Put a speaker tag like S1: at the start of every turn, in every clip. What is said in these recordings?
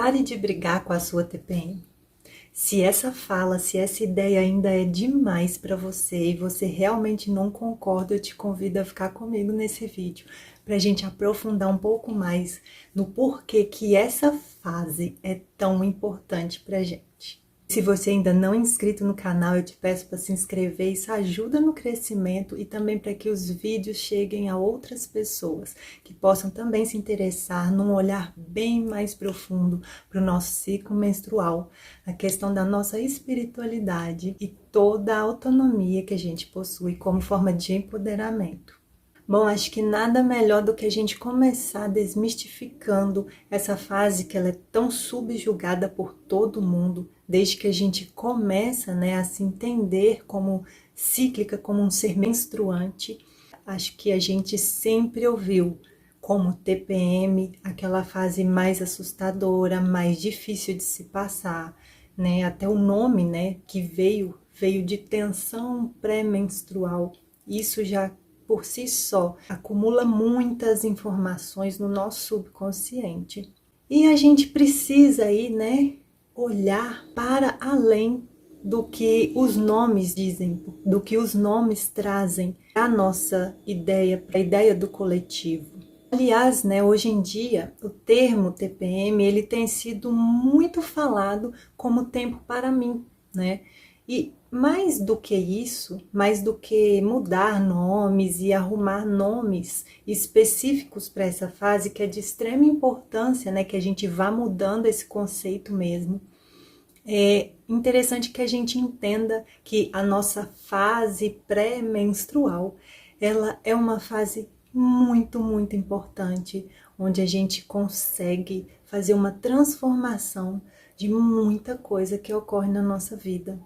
S1: Pare de brigar com a sua TPM. Se essa fala, se essa ideia ainda é demais para você e você realmente não concorda, eu te convido a ficar comigo nesse vídeo para a gente aprofundar um pouco mais no porquê que essa fase é tão importante para a gente. Se você ainda não é inscrito no canal, eu te peço para se inscrever, isso ajuda no crescimento e também para que os vídeos cheguem a outras pessoas que possam também se interessar num olhar bem mais profundo para o nosso ciclo menstrual, a questão da nossa espiritualidade e toda a autonomia que a gente possui como forma de empoderamento. Bom, acho que nada melhor do que a gente começar desmistificando essa fase que ela é tão subjugada por todo mundo, desde que a gente começa, a se entender como cíclica, como um ser menstruante. Acho que a gente sempre ouviu como TPM, aquela fase mais assustadora, mais difícil de se passar, Até o nome, que veio de tensão pré-menstrual. Isso já por si só acumula muitas informações no nosso subconsciente. E a gente precisa aí, olhar para além do que os nomes dizem, do que os nomes trazem à nossa ideia, para a ideia do coletivo. Aliás, hoje em dia, o termo TPM, ele tem sido muito falado como tempo para mim, E mais do que isso, mais do que mudar nomes e arrumar nomes específicos para essa fase, que é de extrema importância, que a gente vá mudando esse conceito mesmo, é interessante que a gente entenda que a nossa fase pré-menstrual, ela é uma fase muito, muito importante, onde a gente consegue fazer uma transformação de muita coisa que ocorre na nossa vida.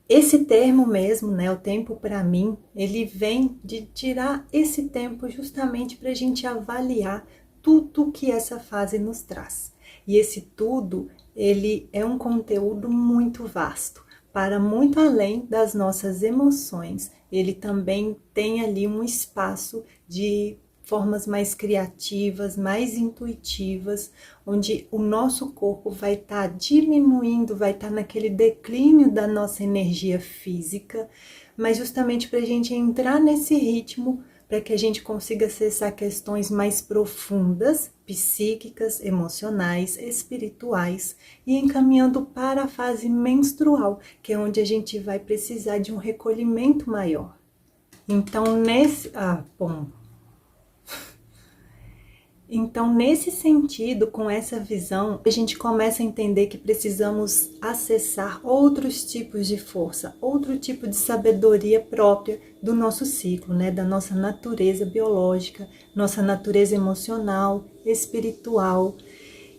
S1: Esse termo mesmo, o tempo para mim, ele vem de tirar esse tempo justamente para a gente avaliar tudo que essa fase nos traz. E esse tudo, ele é um conteúdo muito vasto, para muito além das nossas emoções. Ele também tem ali um espaço de formas mais criativas, mais intuitivas, onde o nosso corpo vai estar diminuindo, vai estar naquele declínio da nossa energia física, mas justamente para a gente entrar nesse ritmo, para que a gente consiga acessar questões mais profundas, psíquicas, emocionais, espirituais, e encaminhando para a fase menstrual, que é onde a gente vai precisar de um recolhimento maior. Então, nesse sentido, com essa visão, a gente começa a entender que precisamos acessar outros tipos de força, outro tipo de sabedoria própria do nosso ciclo, da nossa natureza biológica, nossa natureza emocional, espiritual.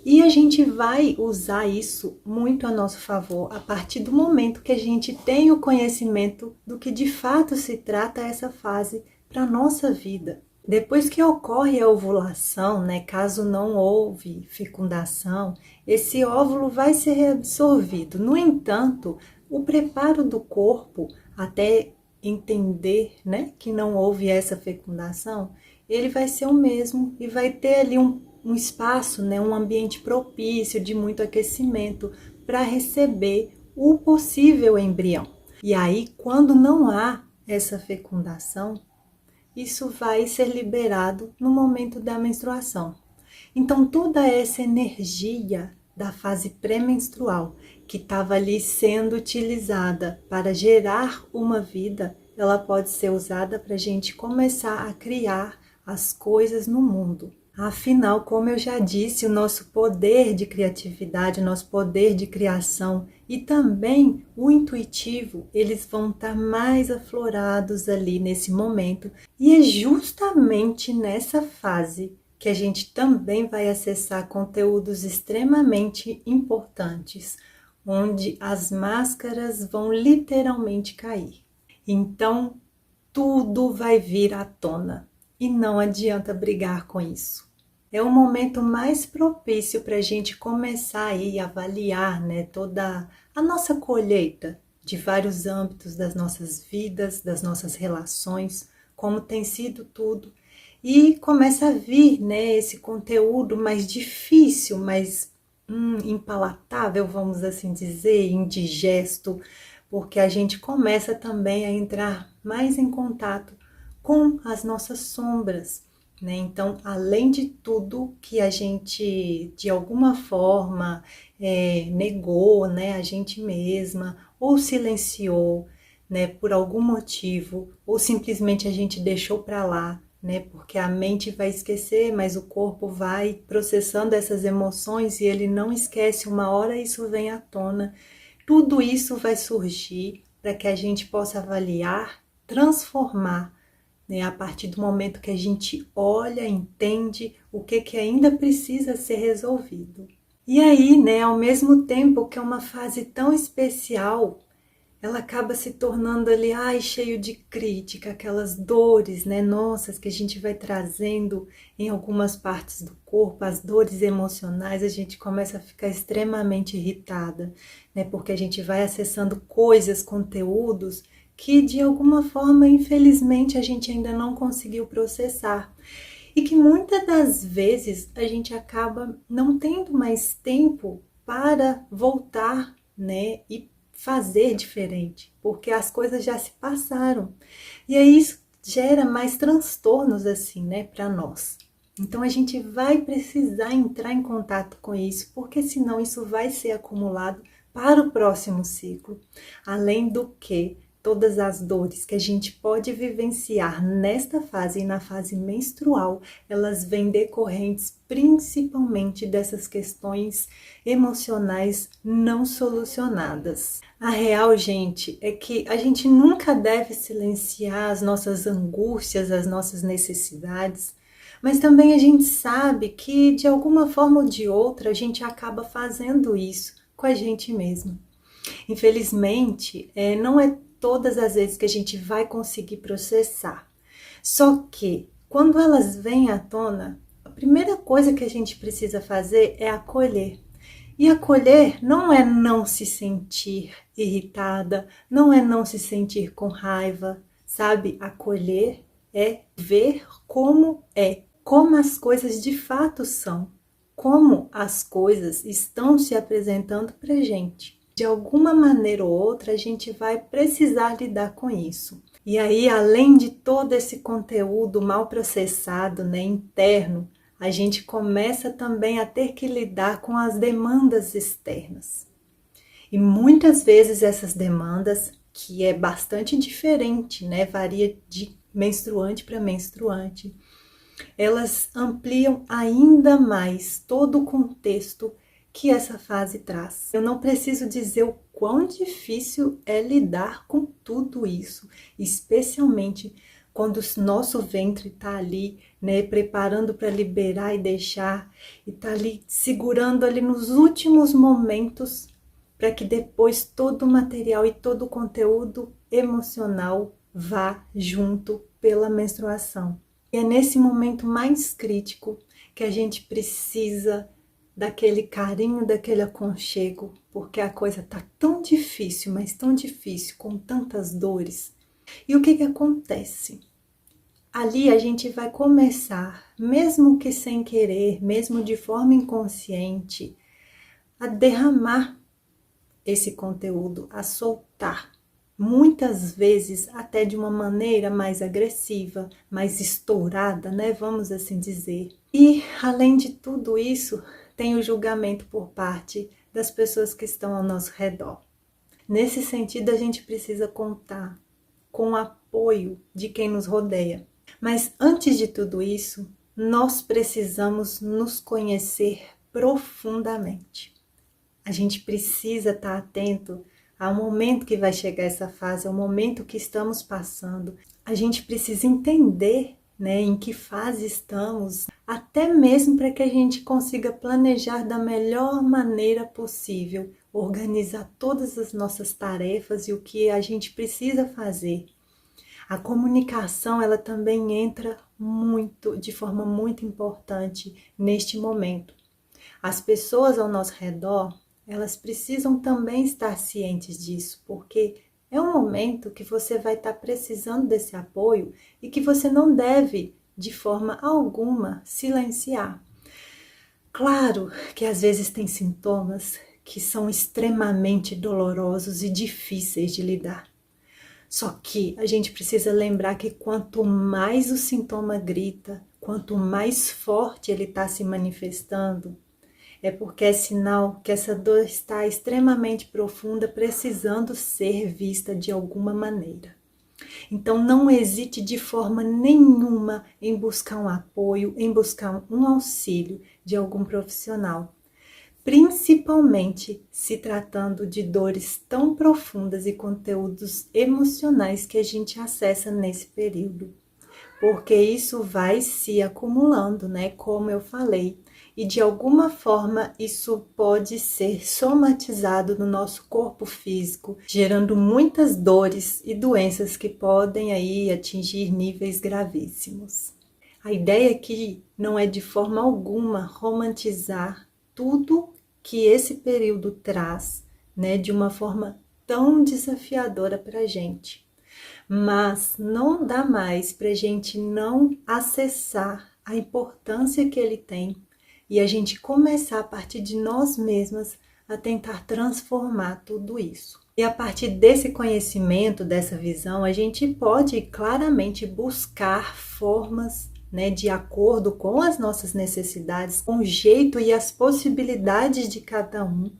S1: E a gente vai usar isso muito a nosso favor a partir do momento que a gente tem o conhecimento do que de fato se trata essa fase para a nossa vida. Depois que ocorre a ovulação, caso não houve fecundação, esse óvulo vai ser reabsorvido. No entanto, o preparo do corpo até entender, que não houve essa fecundação, ele vai ser o mesmo e vai ter ali um espaço, um ambiente propício de muito aquecimento para receber o possível embrião. E aí, quando não há essa fecundação, isso vai ser liberado no momento da menstruação. Então, toda essa energia da fase pré-menstrual que estava ali sendo utilizada para gerar uma vida, ela pode ser usada para a gente começar a criar as coisas no mundo. Afinal, como eu já disse, o nosso poder de criatividade, o nosso poder de criação e também o intuitivo, eles vão estar mais aflorados ali nesse momento. E é justamente nessa fase que a gente também vai acessar conteúdos extremamente importantes, onde as máscaras vão literalmente cair. Então, tudo vai vir à tona e não adianta brigar com isso. É o momento mais propício para a gente começar aí a avaliar, toda a nossa colheita de vários âmbitos das nossas vidas, das nossas relações, como tem sido tudo. E começa a vir, esse conteúdo mais difícil, mais impalatável, vamos assim dizer, indigesto, porque a gente começa também a entrar mais em contato com as nossas sombras, né? Então, além de tudo que a gente, de alguma forma, negou, né, a gente mesma, ou silenciou, né, por algum motivo, ou simplesmente a gente deixou para lá, né, porque a mente vai esquecer, mas o corpo vai processando essas emoções e ele não esquece, uma hora isso vem à tona. Tudo isso vai surgir para que a gente possa avaliar, transformar, né, a partir do momento que a gente olha, entende o que ainda precisa ser resolvido. E aí, né, ao mesmo tempo que é uma fase tão especial, ela acaba se tornando ali, cheio de crítica, aquelas dores, né, nossas, que a gente vai trazendo em algumas partes do corpo, as dores emocionais, a gente começa a ficar extremamente irritada, né, porque a gente vai acessando coisas, conteúdos, que de alguma forma, infelizmente, a gente ainda não conseguiu processar. E que muitas das vezes a gente acaba não tendo mais tempo para voltar, né, e fazer diferente, porque as coisas já se passaram. E aí isso gera mais transtornos assim, né, para nós. Então a gente vai precisar entrar em contato com isso, porque senão isso vai ser acumulado para o próximo ciclo. Além do que todas as dores que a gente pode vivenciar nesta fase e na fase menstrual, elas vêm decorrentes principalmente dessas questões emocionais não solucionadas. A real, gente, é que a gente nunca deve silenciar as nossas angústias, as nossas necessidades, mas também a gente sabe que de alguma forma ou de outra a gente acaba fazendo isso com a gente mesmo. Infelizmente, não é todas as vezes que a gente vai conseguir processar. Só que, quando elas vêm à tona, a primeira coisa que a gente precisa fazer é acolher. E acolher não é não se sentir irritada, não é não se sentir com raiva, sabe? Acolher é ver como as coisas de fato são, como as coisas estão se apresentando pra gente. De alguma maneira ou outra, a gente vai precisar lidar com isso. E aí, além de todo esse conteúdo mal processado, né, interno, a gente começa também a ter que lidar com as demandas externas. E muitas vezes essas demandas, que é bastante diferente, né, varia de menstruante para menstruante, elas ampliam ainda mais todo o contexto que essa fase traz. Eu não preciso dizer o quão difícil é lidar com tudo isso, especialmente quando o nosso ventre está ali, né, preparando para liberar e deixar, e está ali segurando ali nos últimos momentos para que depois todo o material e todo o conteúdo emocional vá junto pela menstruação. E é nesse momento mais crítico que a gente precisa daquele carinho, daquele aconchego, porque a coisa tá tão difícil, mas tão difícil, com tantas dores. E o que acontece? Ali a gente vai começar, mesmo que sem querer, mesmo de forma inconsciente, a derramar esse conteúdo, a soltar. Muitas vezes até de uma maneira mais agressiva, mais estourada, né? Vamos assim dizer. E além de tudo isso, tem o julgamento por parte das pessoas que estão ao nosso redor. Nesse sentido, a gente precisa contar com o apoio de quem nos rodeia. Mas antes de tudo isso, nós precisamos nos conhecer profundamente. A gente precisa estar atento ao momento que vai chegar essa fase, ao momento que estamos passando. A gente precisa entender, né, em que fase estamos, até mesmo para que a gente consiga planejar da melhor maneira possível, organizar todas as nossas tarefas e o que a gente precisa fazer. A comunicação, ela também entra de forma muito importante neste momento. As pessoas ao nosso redor, elas precisam também estar cientes disso, porque é um momento que você vai estar precisando desse apoio e que você não deve, de forma alguma, silenciar. Claro que às vezes tem sintomas que são extremamente dolorosos e difíceis de lidar. Só que a gente precisa lembrar que quanto mais o sintoma grita, quanto mais forte ele está se manifestando, é porque é sinal que essa dor está extremamente profunda, precisando ser vista de alguma maneira. Então não hesite de forma nenhuma em buscar um apoio, em buscar um auxílio de algum profissional. Principalmente se tratando de dores tão profundas e conteúdos emocionais que a gente acessa nesse período. Porque isso vai se acumulando, né? Como eu falei. E de alguma forma isso pode ser somatizado no nosso corpo físico, gerando muitas dores e doenças que podem aí atingir níveis gravíssimos. A ideia aqui não é de forma alguma romantizar tudo que esse período traz, né, de uma forma tão desafiadora para a gente. Mas não dá mais para a gente não acessar a importância que ele tem e a gente começar a partir de nós mesmas a tentar transformar tudo isso. E a partir desse conhecimento, dessa visão, a gente pode claramente buscar formas, né, de acordo com as nossas necessidades, com o jeito e as possibilidades de cada um,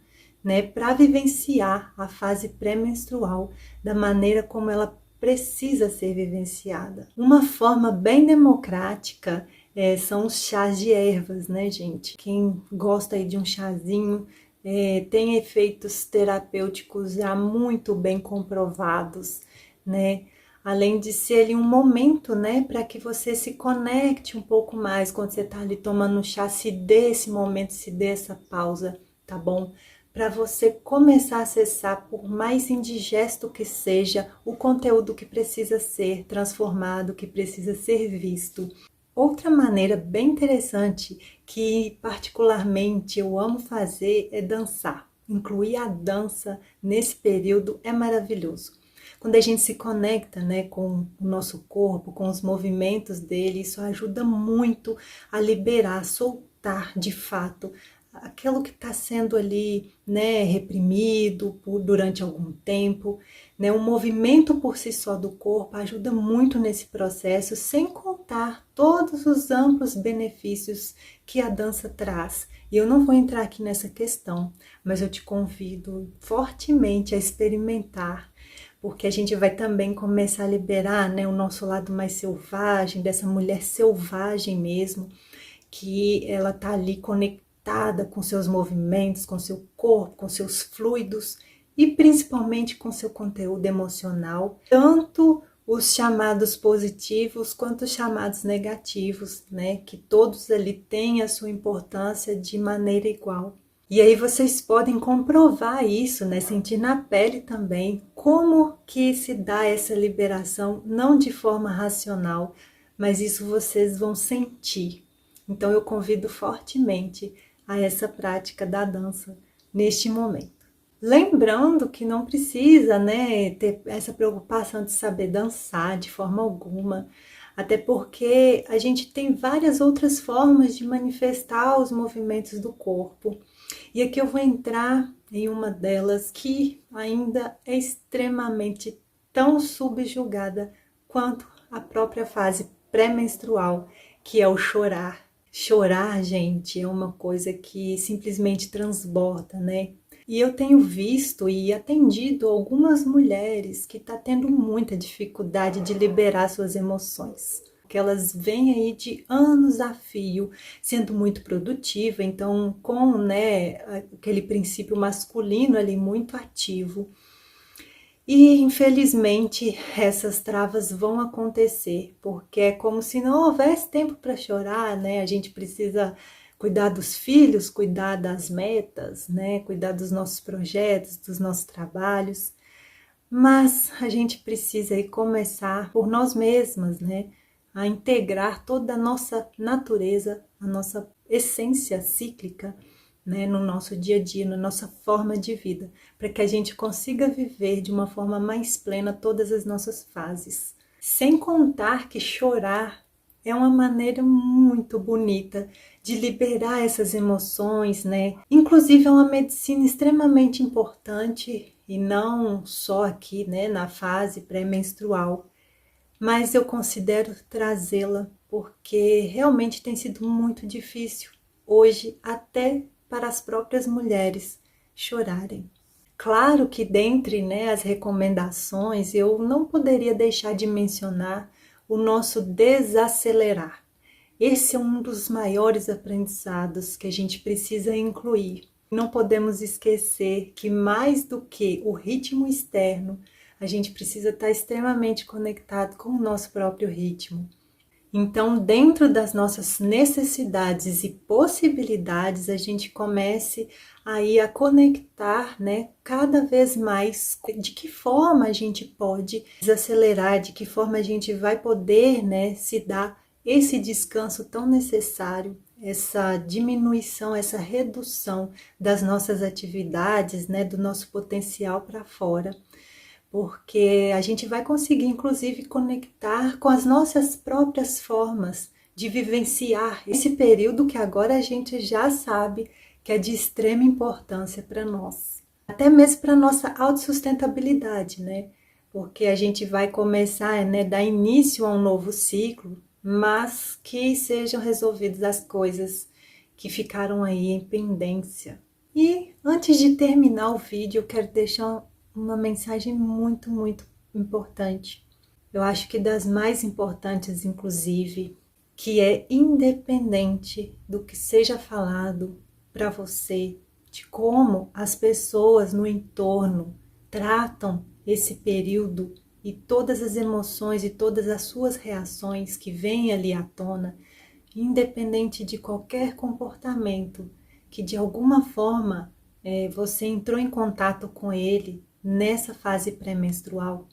S1: né, para vivenciar a fase pré-menstrual da maneira como ela precisa ser vivenciada. Uma forma bem democrática são os chás de ervas, né, gente? Quem gosta aí de um chazinho tem efeitos terapêuticos já muito bem comprovados, né? Além de ser ali um momento, né, para que você se conecte um pouco mais quando você tá ali tomando um chá, se dê esse momento, se dê essa pausa, tá bom? Para você começar a acessar, por mais indigesto que seja, o conteúdo que precisa ser transformado, que precisa ser visto. Outra maneira bem interessante que particularmente eu amo fazer é dançar. Incluir a dança nesse período é maravilhoso. Quando a gente se conecta, né, com o nosso corpo, com os movimentos dele, isso ajuda muito a liberar, a soltar de fato aquilo que está sendo ali, né, reprimido durante algum tempo, né, o movimento por si só do corpo ajuda muito nesse processo, sem contar todos os amplos benefícios que a dança traz. E eu não vou entrar aqui nessa questão, mas eu te convido fortemente a experimentar, porque a gente vai também começar a liberar, né, o nosso lado mais selvagem, dessa mulher selvagem mesmo, que ela tá ali conectada com seus movimentos, com seu corpo, com seus fluidos e principalmente com seu conteúdo emocional, tanto os chamados positivos quanto os chamados negativos, né? Que todos ali têm a sua importância de maneira igual. E aí vocês podem comprovar isso, né? Sentir na pele também como que se dá essa liberação, não de forma racional, mas isso vocês vão sentir. Então eu convido fortemente a essa prática da dança neste momento. Lembrando que não precisa, né, ter essa preocupação de saber dançar de forma alguma, até porque a gente tem várias outras formas de manifestar os movimentos do corpo. E aqui eu vou entrar em uma delas que ainda é extremamente tão subjugada quanto a própria fase pré-menstrual, que é o chorar. Chorar, gente, é uma coisa que simplesmente transborda, né? E eu tenho visto e atendido algumas mulheres que estão tendo muita dificuldade de liberar suas emoções. Que elas vêm aí de anos a fio, sendo muito produtiva, então com, né, aquele princípio masculino ali muito ativo. E infelizmente essas travas vão acontecer, porque é como se não houvesse tempo para chorar, né? A gente precisa cuidar dos filhos, cuidar das metas, né? Cuidar dos nossos projetos, dos nossos trabalhos. Mas a gente precisa aí começar por nós mesmas, né? A integrar toda a nossa natureza, a nossa essência cíclica, né, no nosso dia a dia, na nossa forma de vida, para que a gente consiga viver de uma forma mais plena todas as nossas fases. Sem contar que chorar É uma maneira muito bonita de liberar essas emoções, né? Inclusive é uma medicina extremamente importante e não só aqui, né, na fase pré-menstrual, mas eu considero trazê-la porque realmente tem sido muito difícil hoje até para as próprias mulheres chorarem. Claro que dentre, né, as recomendações, eu não poderia deixar de mencionar o nosso desacelerar. Esse é um dos maiores aprendizados que a gente precisa incluir. Não podemos esquecer que mais do que o ritmo externo, a gente precisa estar extremamente conectado com o nosso próprio ritmo. Então, dentro das nossas necessidades e possibilidades, a gente comece aí a conectar, né, cada vez mais de que forma a gente pode desacelerar, de que forma a gente vai poder, né, se dar esse descanso tão necessário, essa diminuição, essa redução das nossas atividades, né, do nosso potencial para fora, porque a gente vai conseguir, inclusive, conectar com as nossas próprias formas de vivenciar esse período que agora a gente já sabe que é de extrema importância para nós. Até mesmo para nossa autossustentabilidade, né? Porque a gente vai começar, né, dar início a um novo ciclo, mas que sejam resolvidas as coisas que ficaram aí em pendência. E antes de terminar o vídeo, eu quero deixar uma mensagem muito importante. Eu acho que das mais importantes, inclusive, que é independente do que seja falado para você, de como as pessoas no entorno tratam esse período e todas as emoções e todas as suas reações que vêm ali à tona, independente de qualquer comportamento que de alguma forma você entrou em contato com ele nessa fase pré-menstrual,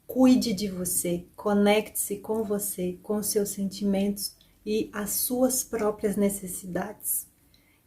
S1: cuide de você, conecte-se com você, com os seus sentimentos e as suas próprias necessidades.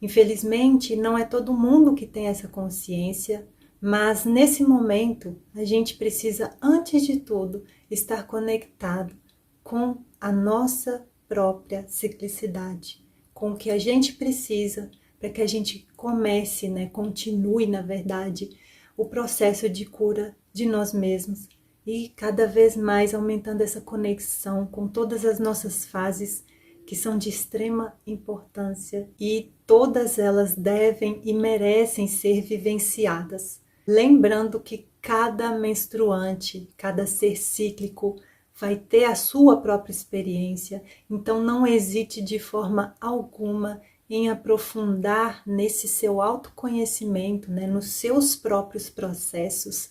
S1: Infelizmente, não é todo mundo que tem essa consciência, mas nesse momento a gente precisa, antes de tudo, estar conectado com a nossa própria ciclicidade, com o que a gente precisa para que a gente comece, né, continue, na verdade, o processo de cura de nós mesmos e cada vez mais aumentando essa conexão com todas as nossas fases que são de extrema importância e todas elas devem e merecem ser vivenciadas. Lembrando que cada menstruante, cada ser cíclico vai ter a sua própria experiência, então não hesite de forma alguma em aprofundar nesse seu autoconhecimento, né, nos seus próprios processos,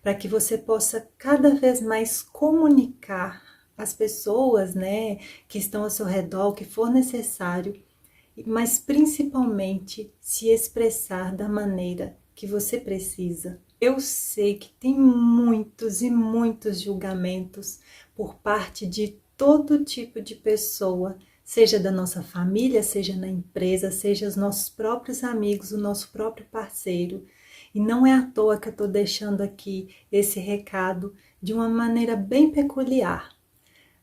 S1: para que você possa cada vez mais comunicar às pessoas, né, que estão ao seu redor, o que for necessário, mas principalmente se expressar da maneira que você precisa. Eu sei que tem muitos e muitos julgamentos por parte de todo tipo de pessoa, seja da nossa família, seja na empresa, seja os nossos próprios amigos, o nosso próprio parceiro. E não é à toa que eu estou deixando aqui esse recado de uma maneira bem peculiar.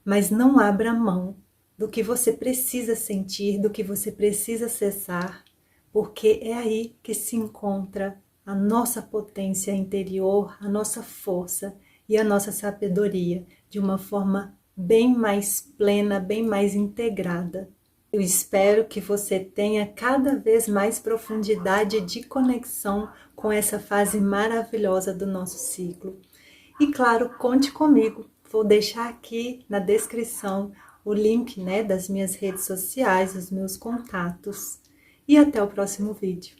S1: Mas não abra mão do que você precisa sentir, do que você precisa acessar, porque é aí que se encontra a nossa potência interior, a nossa força e a nossa sabedoria de uma forma bem mais plena, bem mais integrada. Eu espero que você tenha cada vez mais profundidade de conexão com essa fase maravilhosa do nosso ciclo. E claro, conte comigo. Vou deixar aqui na descrição o link, né, das minhas redes sociais, os meus contatos. E até o próximo vídeo.